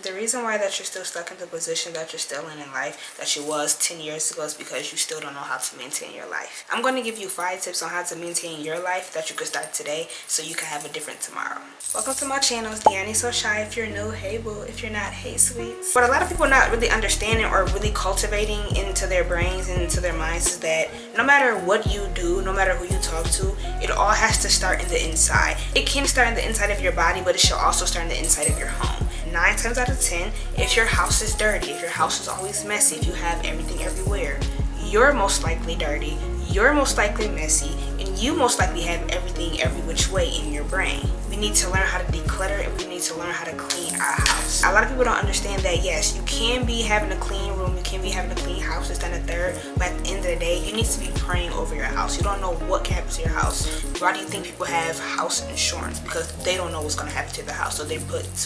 The reason why that you're still stuck in the position that you're still in life that you was 10 years ago is because you still don't know how to maintain your life. I'm going to give you 5 tips on how to maintain your life that you could start today so you can have a different tomorrow. Welcome to my channel. It's Deannie So Shy. If you're new, hey boo. If you're not, hey sweets. But a lot of people not really understanding or really cultivating into their brains and into their minds is that no matter what you do, no matter who you talk to, it all has to start in the inside. It can start in the inside of your body, but it should also start in the inside of your home. 9 times out of 10, if your house is dirty, if your house is always messy, if you have everything everywhere, you're most likely dirty, you're most likely messy, and you most likely have everything every which way in your brain. We need to learn how to declutter and we need to learn how to clean our house. A lot of people don't understand that yes, you can be having a clean room, you can be having a clean house, this, that, and the third, but at the end of the day, you need to be praying over your house. You don't know what can happen to your house. Why do you think people have house insurance? Because they don't know what's going to happen to the house, so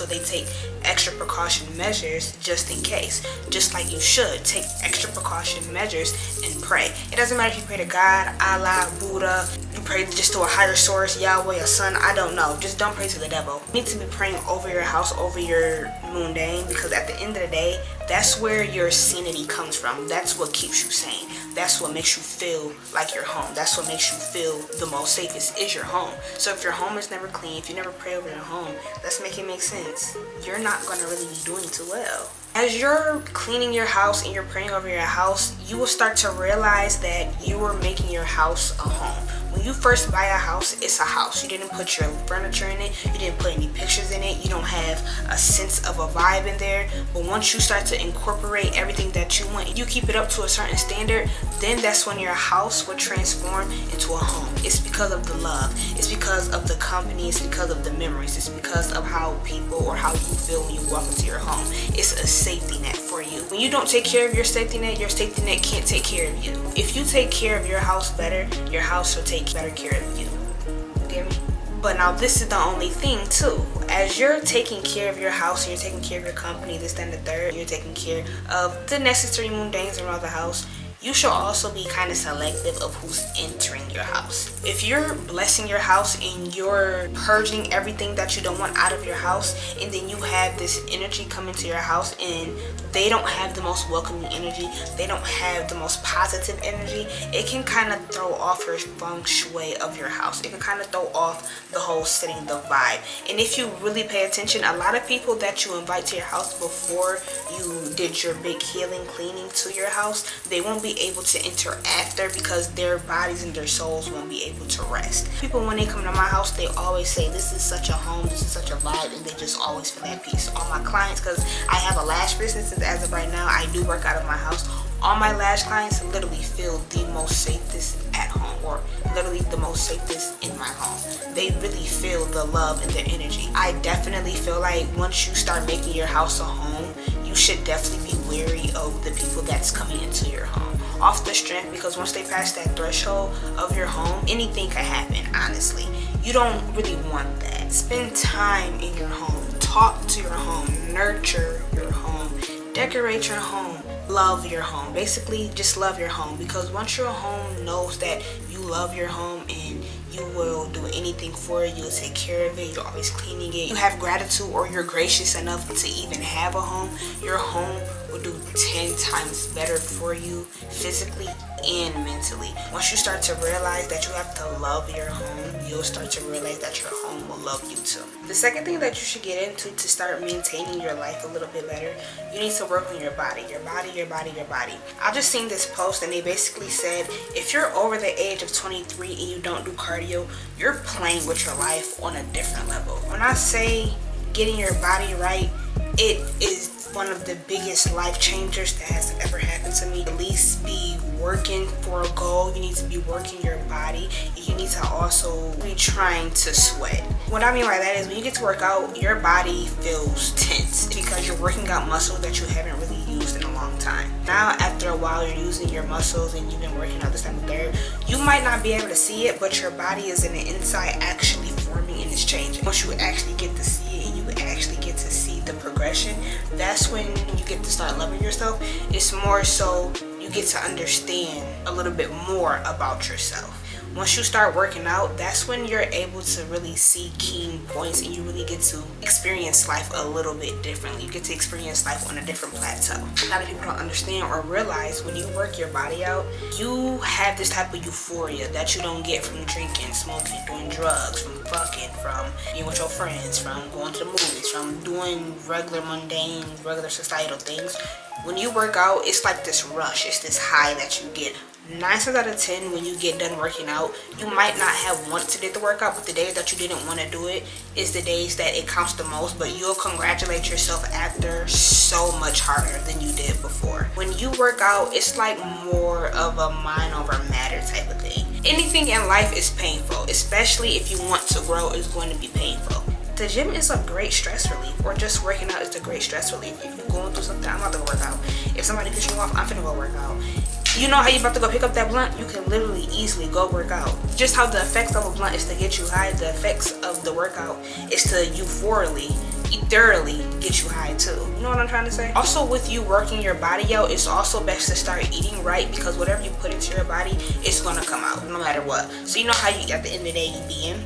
they take extra precaution measures just in case. Just like you should take extra precaution measures and pray. It doesn't matter if you pray to God, Allah, Buddha, you pray just to a higher source, Yahweh, your son, I don't know. Just don't pray to the devil. You need to be praying over your house, over your mundane, because at the end of the day, that's where your sanity comes from. That's what keeps you sane. That's what makes you feel like your home. That's what makes you feel the most safest is your home. So if your home is never clean, if you never pray over your home, let's make it make sense. You're not going to really be doing too well. As you're cleaning your house and you're praying over your house, you will start to realize that you are making your house a home. When you first buy a house, it's a house. You didn't put your furniture in it. You didn't put any pictures in it. You don't have a sense of a vibe in there. But once you start to incorporate everything that you want, you keep it up to a certain standard, then that's when your house will transform into a home. It's because of the love. It's because of the company. It's because of the memories. It's because of how people or how you feel when you walk into your home. It's a safety net for you. When you don't take care of your safety net can't take care of you. If you take care of your house better, your house will take better care of you. You get me? But now this is the only thing too. As you're taking care of your house, you're taking care of your company, this, that, and the third, you're taking care of the necessary mundanes around the house, you should also be kind of selective of who's entering your house. If you're blessing your house and you're purging everything that you don't want out of your house, and then you have this energy come into your house and they don't have the most welcoming energy, they don't have the most positive energy, it can kind of throw off your feng shui of your house. It can kind of throw off the whole setting, the vibe. And if you really pay attention, a lot of people that you invite to your house before you did your big healing cleaning to your house, they won't be able to enter after because their bodies and their souls won't be able to rest. People, when they come to my house, they always say this is such a home, this is such a vibe, and they just always feel at peace. All my clients, because I have a lash business, and as of right now I do work out of my house, all my lash clients literally feel the most safest at home, or literally the most safest in my home. They really feel the love and the energy. I definitely feel like once you start making your house a home, you should definitely be wary of the people that's coming into your home. Off the strength, because once they pass that threshold of your home, anything can happen, honestly. You don't really want that. Spend time in your home. Talk to your home. Nurture your home. Decorate your home. Love your home. Basically, just love your home, because once your home knows that you love your home and you will do anything for it, you'll take care of it, you're always cleaning it, you have gratitude, or you're gracious enough to even have a home, your home will do 10 times better for you physically and mentally. Once you start to realize that you have to love your home, you'll start to realize that your home will love you too. The second thing that you should get into to start maintaining your life a little bit better, you need to work on your body. I've just seen this post and they basically said if you're over the age of 23 and you don't do cardio, you're playing with your life on a different level. When I say getting your body right, it is one of the biggest life changers that has ever happened to me. At least be working for a goal. You need to be working your body. You need to also be trying to sweat. What I mean by that is when you get to work out, your body feels tense because you're working out muscles that you haven't really used in a long time. Now after a while you're using your muscles and you've been working out this time and there, you might not be able to see it, but your body is in the inside actually forming and it's changing. Once you actually get to see it and you actually get to see the progression, that's when you get to start loving yourself. It's more so you get to understand a little bit more about yourself. Once you start working out, that's when you're able to really see keen points and you really get to experience life a little bit differently. You get to experience life on a different plateau. A lot of people don't understand or realize when you work your body out, you have this type of euphoria that you don't get from drinking, smoking, doing drugs, from fucking, from being with your friends, from going to the movies, from doing regular mundane, regular societal things. When you work out, it's like this rush, it's this high that you get. 9 times out of 10, when you get done working out, you might not have wanted to do the workout, but the days that you didn't want to do it is the days that it counts the most. But you'll congratulate yourself after so much harder than you did before. When you work out, it's like more of a mind over matter type of thing. Anything in life is painful, especially if you want to grow, it's going to be painful. The gym is a great stress relief, or just working out is a great stress relief. If you're going through something, I'm about to go work out. If somebody pisses you off, I'm finna go work out. You know how you're about to go pick up that blunt? You can literally easily go work out. Just how the effects of a blunt is to get you high, the effects of the workout is to euphorically, thoroughly get you high too. You know what I'm trying to say? Also, with you working your body out, it's also best to start eating right, because whatever you put into your body, it's gonna come out no matter what. So you know how you, at the end of the day, you be in.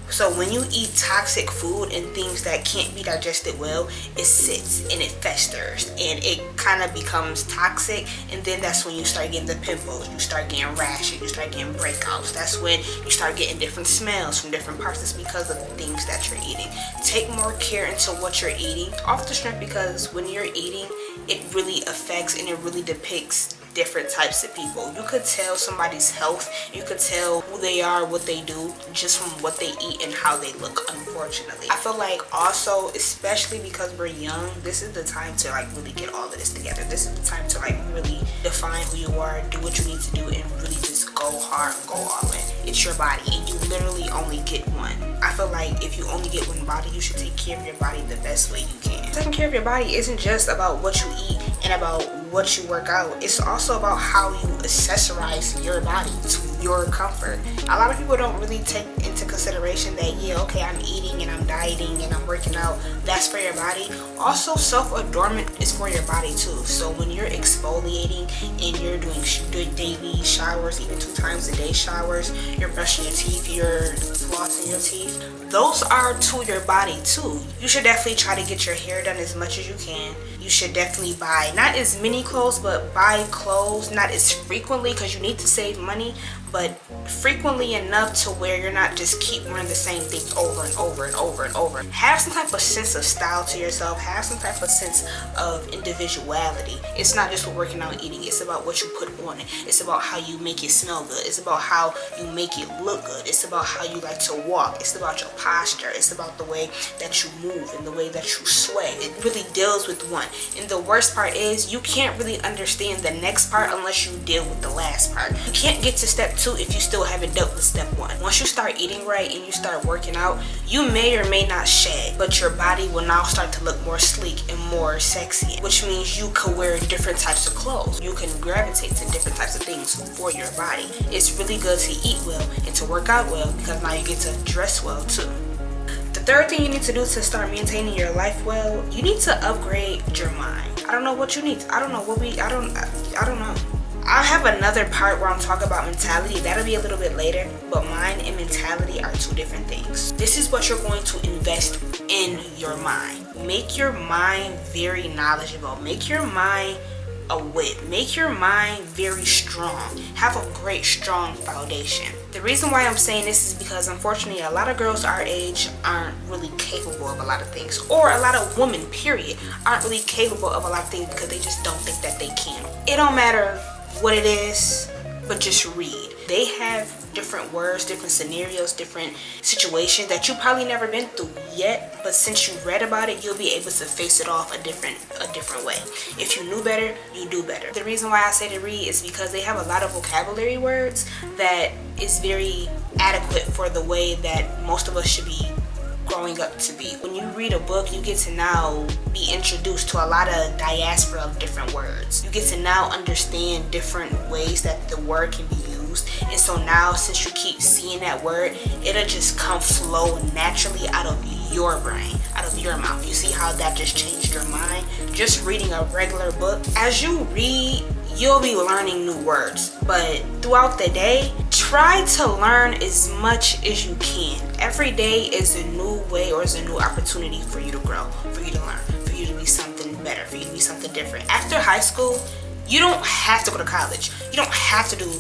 So when you eat toxic food and things that can't be digested well, it sits and it festers and it kind of becomes toxic, and then that's when you start getting the pimples, you start getting rashes, you start getting breakouts. That's when you start getting different smells from different parts. It's because of the things that you're eating. Take more care into what you're eating off the strength, because when you're eating, it really affects and it really depicts different types of people. You could tell somebody's health, you could tell who they are, what they do, just from what they eat and how they look, unfortunately. I feel like also, especially because we're young, this is the time to like really get all of this together. This is the time to like really define who you are, do what you need to do, and really just go hard, go all in. It's your body and you literally only get one. I feel like if you only get one body, you should take care of your body the best way you can. Taking care of your body isn't just about what you eat and about what you work out. It's also about how you accessorize your body to your comfort. A lot of people don't really take into consideration that, yeah, okay, I'm eating and I'm dieting and I'm working out. That's for your body. Also, self-adornment is for your body too. So when you're exfoliating and you're doing daily showers, even 2 times a day showers, you're brushing your teeth, you're flossing your teeth, those are to your body too. You should definitely try to get your hair done as much as you can. You should definitely buy not as many clothes, but buy clothes not as frequently, because you need to save money, but frequently enough to where you're not just keep wearing the same things over and over and over and over. Have some type of sense of style to yourself. Have some type of sense of individuality. It's not just for working out and eating. It's about what you put on it. It's about how you make it smell good. It's about how you make it look good. It's about how you like to walk. It's about your posture. It's about the way that you move and the way that you sway. It really deals with one. And the worst part is you can't really understand the next part unless you deal with the last part. You can't get to step 2 if you still haven't dealt with step 1. Once you start eating right and you start working out, you may or may not shed, but your body will now start to look more sleek and more sexy, which means you can wear different types of clothes. You can gravitate to different types of things for your body. It's really good to eat well and to work out well, because now you get to dress well too. The third thing you need to do to start maintaining your life well, you need to upgrade your mind. I don't know what you need. I don't know. I'll have another part where I'm talking about mentality. That'll be a little bit later, but mind and mentality are 2 different things. This is what you're going to invest in your mind. Make your mind very knowledgeable. Make your mind a wit. Make your mind very strong. Have a great, strong foundation. The reason why I'm saying this is because, unfortunately, a lot of girls our age aren't really capable of a lot of things, or a lot of women, period, aren't really capable of a lot of things because they just don't think that they can. It don't matter what it is, but just read. They have different words, different scenarios, different situations that you probably never been through yet, but since you read about it, you'll be able to face it off a different way. If you knew better, you do better. The reason why I say to read is because they have a lot of vocabulary words that is very adequate for the way that most of us should be growing up to be. When you read a book, you get to now be introduced to a lot of diaspora of different words. You get to now understand different ways that the word can be used. And so now, since you keep seeing that word, it'll just come flow naturally out of your brain, out of your mouth. You see how that just changed your mind? Just reading a regular book. As you read, you'll be learning new words. But throughout the day, try to learn as much as you can. Every day is a new way or is a new opportunity for you to grow, for you to learn, for you to be something better, for you to be something different. After high school, you don't have to go to college. You don't have to do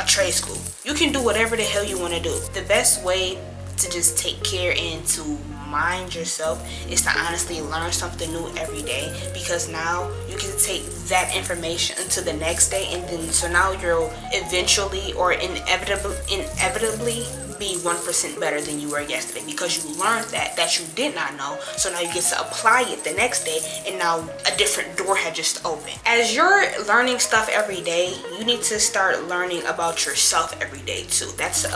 a trade school. You can do whatever the hell you want to do. The best way to just take care and to mind yourself is to honestly learn something new every day, because now you can take that information into the next day, and then so now you'll eventually or inevitably be 1% better than you were yesterday, because you learned that you did not know. So now you get to apply it the next day, and now a different door had just opened. As you're learning stuff every day, you need to start learning about yourself every day too. That's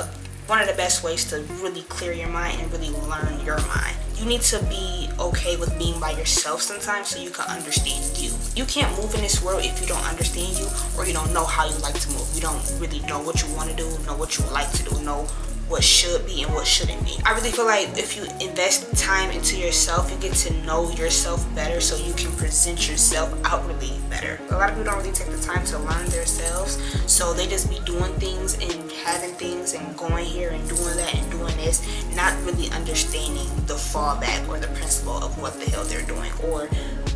one of the best ways to really clear your mind and really learn your mind. You need to be okay with being by yourself sometimes so you can understand you. You can't move in this world if you don't understand you, or you don't know how you like to move. You don't really know what you want to do, know what you like to do, know what should be and what shouldn't be. I really feel like if you invest time into yourself, you get to know yourself better so you can present yourself outwardly better. A lot of people don't really take the time to learn themselves, so they just be doing things and having things and going here and doing that and doing this, not really understanding the fallback or the principle of what the hell they're doing or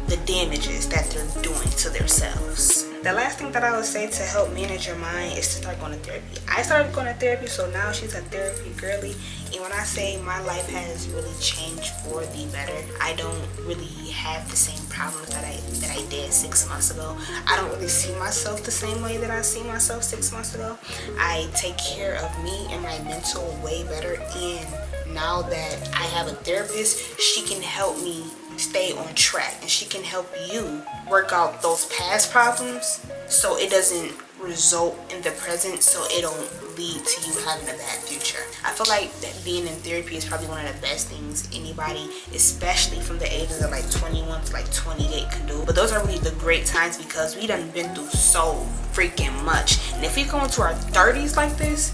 the damages that they're doing to themselves. The last thing that I would say to help manage your mind is to start going to therapy. I started going to therapy, so now she's a therapy girly. And when I say my life has really changed for the better, I don't really have the same problems that I did 6 months ago. I don't really see myself the same way that I see myself 6 months ago. I take care of me and my mental way better, and now that I have a therapist, she can help me stay on track, and she can help you work out those past problems so it doesn't result in the present, so it don't lead to you having a bad future. I feel like that being in therapy is probably one of the best things anybody, especially from the ages of like 21 to like 28, can do. But those are really the great times because we done been through so freaking much, and if we go into our 30s like this,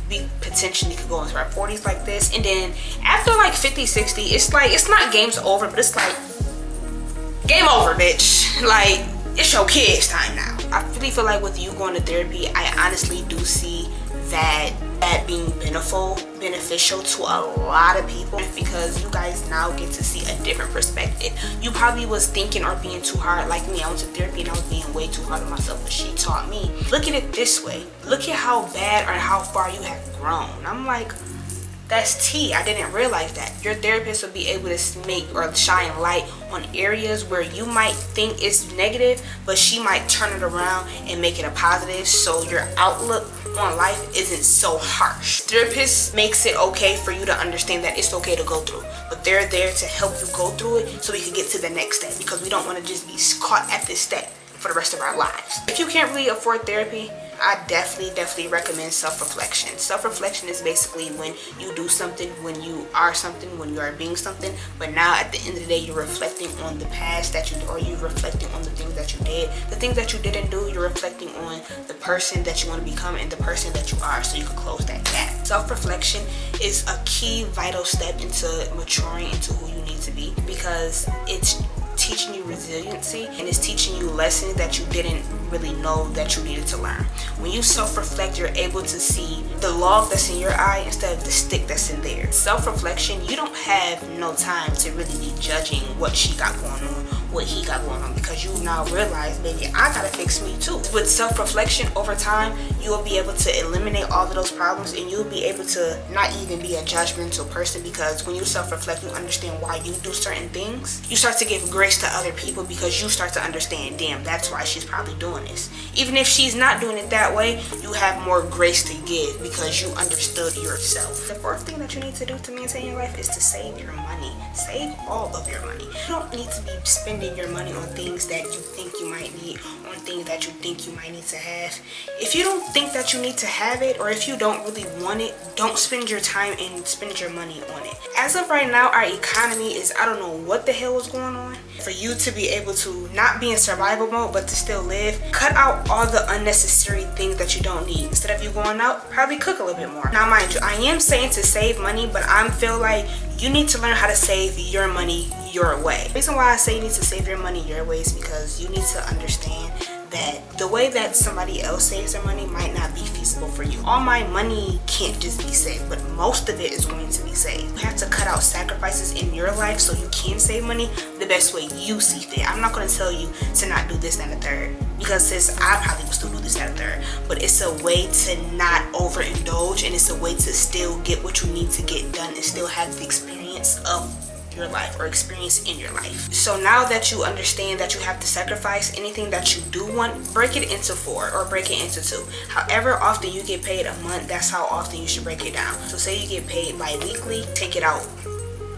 we potentially could go into our 40s like this, and then after like 50, 60, it's like, it's not game's over, but it's like game over, bitch. Like, it's your kids' time now. I really feel like with you going to therapy, I honestly do see that being beneficial to a lot of people, because you guys now get to see a different perspective. You probably was thinking or being too hard like me. I went to therapy and I was being way too hard on myself, but she taught me, look at it this way. Look at how bad or how far you have grown. I'm like, that's tea. I didn't realize that. Your therapist will be able to make or shine light on areas where you might think it's negative, but she might turn it around and make it a positive, so your outlook on life isn't so harsh. Therapist makes it okay for you to understand that it's okay to go through, but they're there to help you go through it so we can get to the next step, because we don't want to just be caught at this step for the rest of our lives. If you can't really afford therapy, I definitely recommend self-reflection. Self-reflection is basically when you do something, when you are something, when you are being something, but now at the end of the day, you're reflecting on the past that you did, or you're reflecting on the things that you did. The things that you didn't do, you're reflecting on the person that you want to become and the person that you are, so you can close that gap. Self-reflection is a key vital step into maturing into who you need to be, because it's teaching you resiliency, and it's teaching you lessons that you didn't really know that you needed to learn. When you self-reflect, you're able to see the log that's in your eye instead of the stick that's in there. Self-reflection, you don't have no time to really be judging what she got going on, what he got going on, because you now realize, baby, I gotta fix me too. With self-reflection, over time, you will be able to eliminate all of those problems, and you'll be able to not even be a judgmental person, because when you self-reflect, you understand why you do certain things. You start to give grace to other people because you start to understand, damn, that's why she's probably doing this. Even if she's not doing it that way, you have more grace to give because you understood yourself. The fourth thing that you need to do to maintain your life is to save your money. Save all of your money. You don't need to be spending your money on things that you think you might need, on things that you think you might need to have. If you don't think that you need to have it, or if you don't really want it, don't spend your time and spend your money on it. As of right now, our economy is, I don't know what the hell is going on. For you to be able to not be in survival mode but to still live, cut out all the unnecessary things that you don't need. Instead of you going out, probably cook a little bit more. Now mind you, I am saying to save money, but I feel like you need to learn how to save your money your way. The reason why I say you need to save your money your way is because you need to understand that the way that somebody else saves their money might not be feasible for you. All my money can't just be saved, but most of it is going to be saved. You have to cut out sacrifices in your life so you can save money the best way you see fit. I'm not going to tell you to not do this, that, and the third, because sis, I probably will still do this, that, and the third, but it's a way to not overindulge, and it's a way to still get what you need to get done and still have the experience of your life or experience in your life. So now that you understand that you have to sacrifice anything that you do want, break it into 4 or break it into 2. However often you get paid a month, that's how often you should break it down. So say you get paid bi-weekly, take it out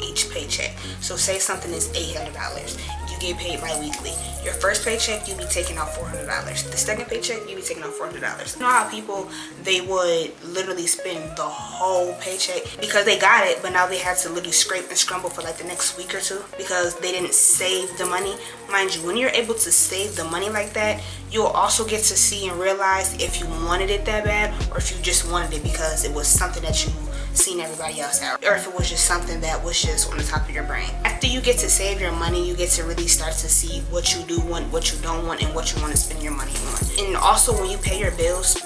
each paycheck. So say something is $800, you get paid bi-weekly. Your first paycheck, you be taking out $400. The second paycheck, you be taking out $400. You know how people, they would literally spend the whole paycheck because they got it, but now they have to literally scrape and scramble for like the next week or two because they didn't save the money. Mind you, when you're able to save the money like that, you'll also get to see and realize if you wanted it that bad or if you just wanted it because it was something that you seen everybody else out, or if it was just something that was just on the top of your brain. After you get to save your money, you get to really start to see what you do want, what you don't want, and what you want to spend your money on. And also when you pay your bills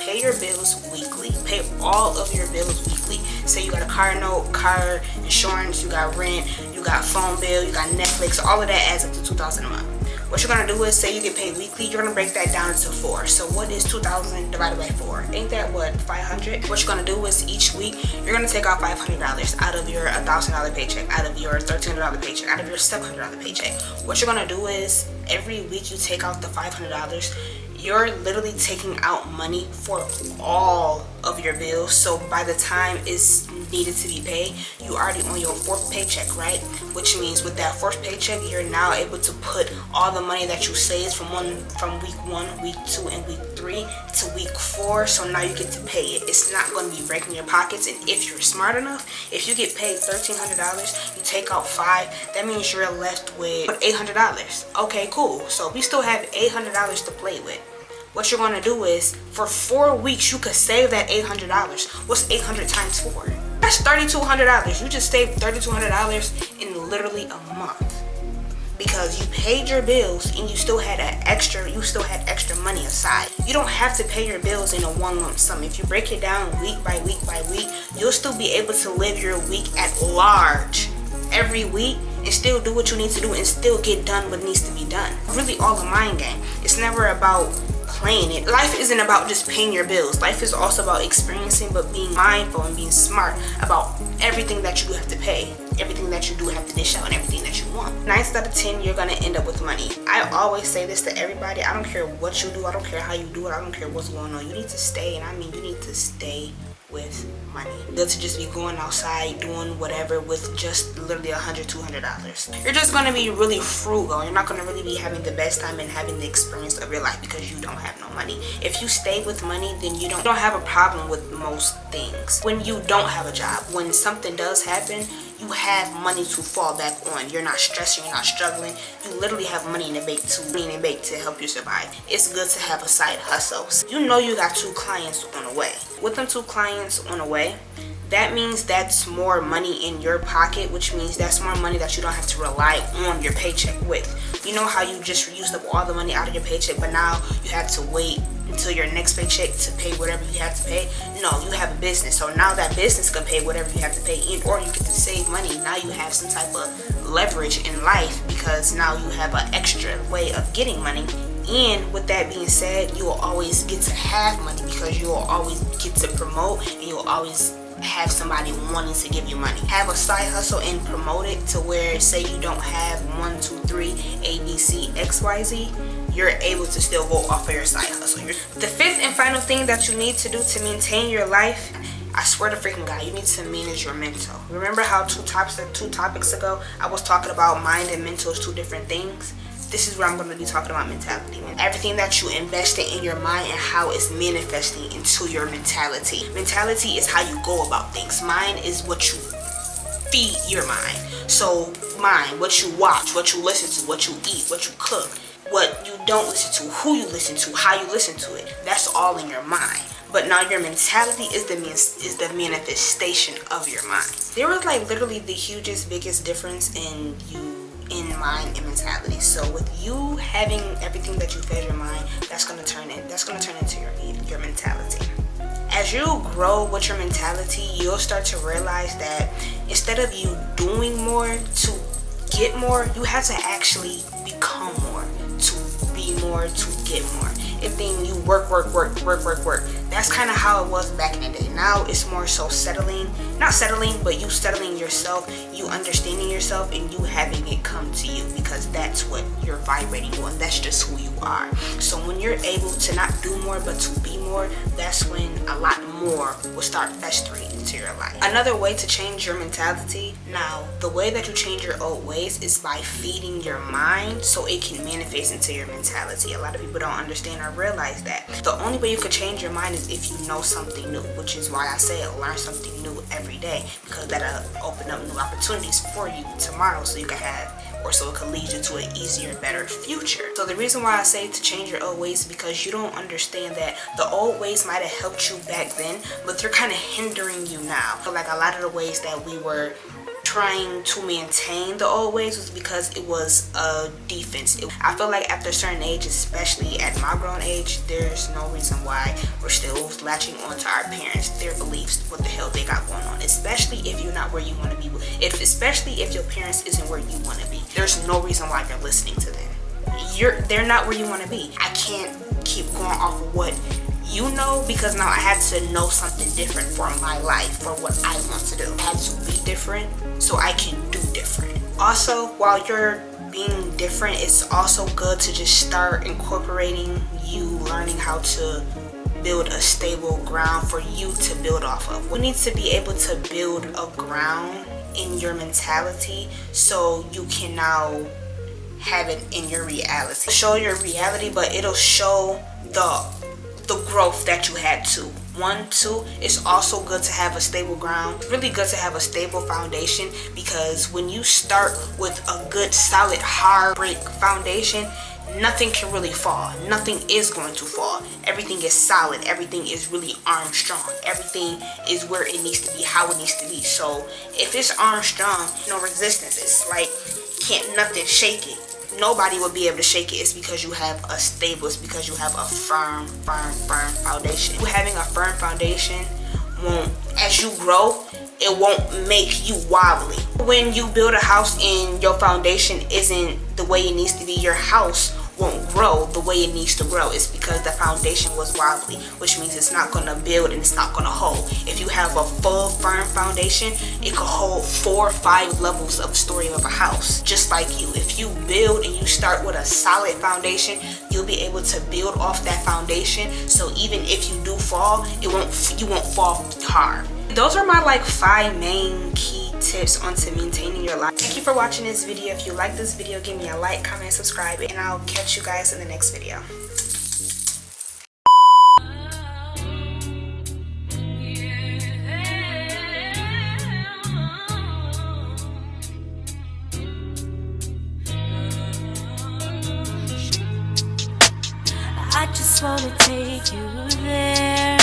weekly. Pay all of your bills weekly. Say you got a car note, car insurance, you got rent, you got phone bill, you got Netflix, all of that adds up to $2,000 a month. What you're gonna do is, say you get paid weekly, you're gonna break that down into 4. So what is 2,000 divided by 4? Ain't that what, 500? What you're gonna do is each week, you're gonna take out $500 out of your $1,000 paycheck, out of your $1,300 paycheck, out of your $700 paycheck. What you're gonna do is every week you take out the $500. You're literally taking out money for all of your bills. So by the time it's needed to be paid, you already on your 4th paycheck, right? Which means with that 4th paycheck, you're now able to put all the money that you saved from week 1, week 2, and week 3 to week 4. So now you get to pay it. It's not going to be breaking your pockets. And if you're smart enough, if you get paid $1,300, you take out 5, that means you're left with $800. Okay, cool. So we still have $800 to play with. What you're going to do is, for 4 weeks, you could save that $800. What's 800 times 4? That's $3,200. You just saved $3,200 in literally a month because you paid your bills and you still had extra money aside. You don't have to pay your bills in a one lump sum. If you break it down week by week by week, you'll still be able to live your week at large every week and still do what you need to do and still get done what needs to be done. Really all a mind game. It's never about playing it. Life isn't about just paying your bills. Life is also about experiencing, but being mindful and being smart about everything that you have to pay, everything that you do have to dish out, and everything that you want. 9 out of 10, you're gonna end up with money. I always say this to everybody. I don't care what you do. I don't care how you do it. I don't care what's going on. You need to stay, and I mean you need to stay with money. Good to just be going outside doing whatever with just literally $100, $200. You're just gonna be really frugal. You're not gonna really be having the best time and having the experience of your life because you don't have no money. If you stay with money, then you don't have a problem with most things. When you don't have a job, when something does happen, you have money to fall back on. You're not stressing, you're not struggling. You literally have money in the bank to help you survive. It's good to have a side hustle. You know you got 2 clients on the way. With them 2 clients on the way, that means that's more money in your pocket, which means that's more money that you don't have to rely on your paycheck with. You know how you just used up all the money out of your paycheck, but now you have to wait until your next paycheck to pay whatever you have to pay? No, you have a business, so now that business can pay whatever you have to pay in, or you get to save money. Now you have some type of leverage in life because now you have an extra way of getting money. And with that being said, you will always get to have money because you will always get to promote, and you'll always have somebody wanting to give you money. Have a side hustle and promote it to where, say you don't have 1, 2, 3 ABC XYZ, you're able to still go off of your side hustle. The 5th and final thing that you need to do to maintain your life, I swear to freaking God, you need to manage your mental. Remember how 2 topics ago I was talking about mind and mental is 2 different things? This is where I'm going to be talking about mentality. Everything that you invested in your mind and how it's manifesting into your mentality. Mentality is how you go about things. Mind is what you feed your mind. So mind, what you watch, what you listen to, what you eat, what you cook, what you don't listen to, who you listen to, how you listen to it. That's all in your mind. But now your mentality is the manifestation of your mind. There was like literally the biggest difference in mind and mentality. So with you having everything that you fed your mind, that's gonna turn into your mentality. As you grow with your mentality, you'll start to realize that instead of you doing more to get more, you have to actually become more to be more, to get more. If then you work. That's kind of how it was back in the day. Now it's more so not settling, but you settling yourself, you understanding yourself, and you having it come to you, because that's what you're vibrating on. That's just who you are. So when you're able to not do more but to be more, that's when a lot more will start festering into your life. Another way to change your mentality, now the way that you change your old ways is by feeding your mind so it can manifest into your mentality. A lot of people don't understand or realize that. The only way you could change your mind is if you know something new, which is why I say learn something new every day, because that'll open up new opportunities for you tomorrow, so you can have, or so it can lead you to an easier, better future. So the reason why I say to change your old ways is because you don't understand that the old ways might have helped you back then, but they're kind of hindering you now. So like a lot of the ways that we were trying to maintain the old ways was because it was a defense. I feel like after a certain age, especially at my grown age, there's no reason why we're still latching on to our parents, their beliefs, what the hell they got going on, especially if you're not where you want to be. Especially if your parents isn't where you want to be, there's no reason why you're listening to them. They're not where you want to be. I can't keep going off of what you know, because now I had to know something different for my life, for what I want to do. I had to be different so I can do different. Also, while you're being different, it's also good to just start incorporating you learning how to build a stable ground for you to build off of. We need to be able to build a ground in your mentality so you can now have it in your reality. Show your reality, but it'll show the growth that you had to. 2, it's also good to have a stable ground. Really good to have a stable foundation, because when you start with a good, solid, hard brick foundation, nothing can really fall. Nothing is going to fall. Everything is solid. Everything is really Armstrong. Everything is where it needs to be, how it needs to be. So if it's Armstrong, no resistance. It's like can't nothing shake it. Nobody will be able to shake it. It's because you have a stable, it's because you have a firm foundation. Having a firm foundation won't, as you grow, it won't make you wobbly. When you build a house and your foundation isn't the way it needs to be, your house won't grow the way it needs to grow. It's because the foundation was wobbly, which means it's not gonna build and it's not gonna hold. If you have a full firm foundation, it could hold 4 or 5 levels of story of a house. Just like you, if you build and you start with a solid foundation, you'll be able to build off that foundation. So even if you do fall, you won't fall hard. Those are my 5 main key tips onto maintaining your life. Thank you for watching this video. If you like this video, give me a like, comment, subscribe, and I'll catch you guys in the next video. I just wanna take you there.